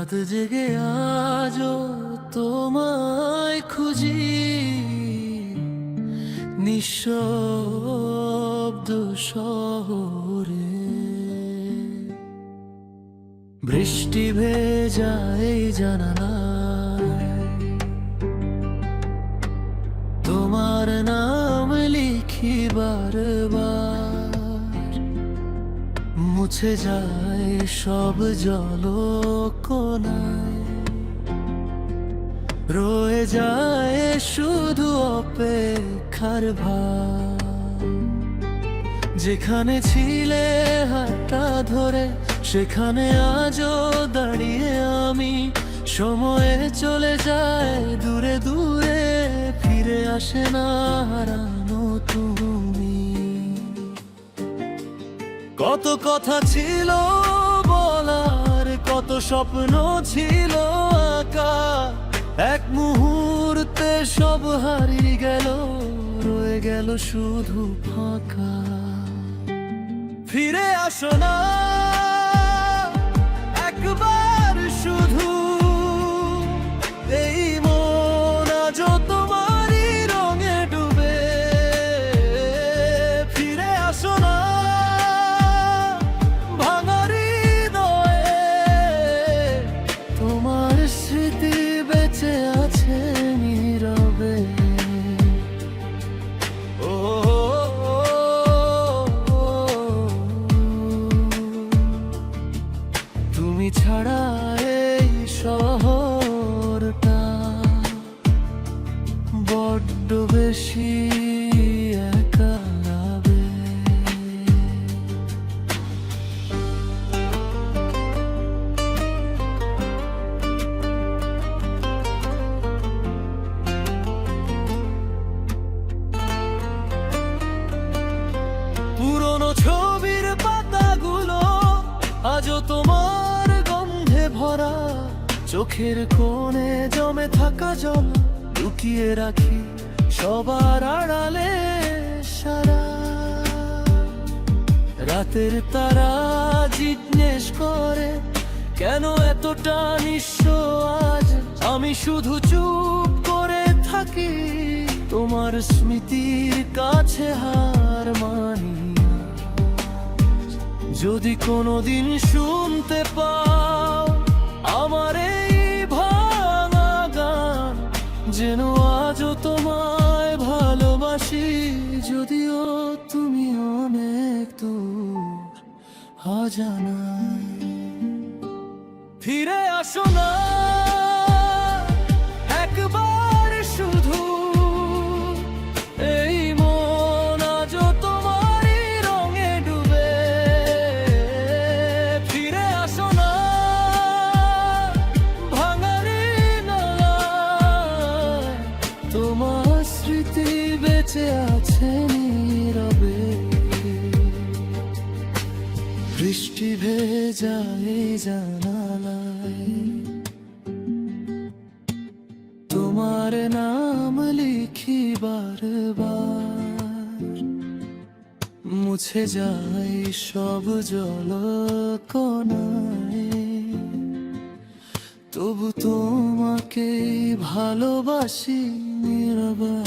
রাত জেগে আজও তোমায় খুঁজি, নিঃশব্দ শহরে বৃষ্টি ভেজা এই জানালায় তোমার নাম লিখি বারবার, মুছে যায় সব জলকণায়, রয়ে যায় শুধু অপেক্ষার ভার। যেখানে ছিলে হাতটা ধরে সেখানে আজও দাঁড়িয়ে আমি, সময়ে চলে যায় দূরে দূরে, ফিরে আসে না হারানো তুমি। কত কথা ছিল বলার, কত স্বপ্ন ছিল আঁকা, এক মুহূর্তে সব হারিয়ে গেল, রয়ে গেল শুধু ফাঁকা। ফিরে আসো না একবার শুধু, এই মন আজও তোমারই রঙে ডুবে। ফিরে আসো না ভাঙা হৃদয়ে, তোমার স্মৃতি বেঁচে আছে নীরবে। তুমি ছাড়া এই শহরটা বড্ড বেশি একা লাগে। পুরনো ছবির পাতাগুলো আজও তোমার গন্ধে ভরা, চোখের কোণে জমে থাকা জল লুকিয়ে রাখি সবার আড়ালে সারা। রাতের তারা জিজ্ঞেস করে কেন এতটা নিঃস্ব আজ, আমি শুধু চুপ করে থাকি, তোমার স্মৃতির কাছে হার মানি। যদি কোনোদিন শুনতে পাও আমার এই ভাঙা গান, যেন আজও তোমায় ভালোবাসি, যদিও তুমি অনেক দূর অজানায়। ফিরে আসো না একবার শুধু, এই মন আজও তোমারই রঙে ডুবে। ফিরে আসো না ভাঙা হৃদয়ে, তোমার স্মৃতি বেঁচে আছে নীরবে। বৃষ্টি ভেজা এই জানালায় তোমার নাম লিখি বারবার, মুছে যায় সব জলকণায়, তবু তোমাকে ভালোবাসি নীরবে।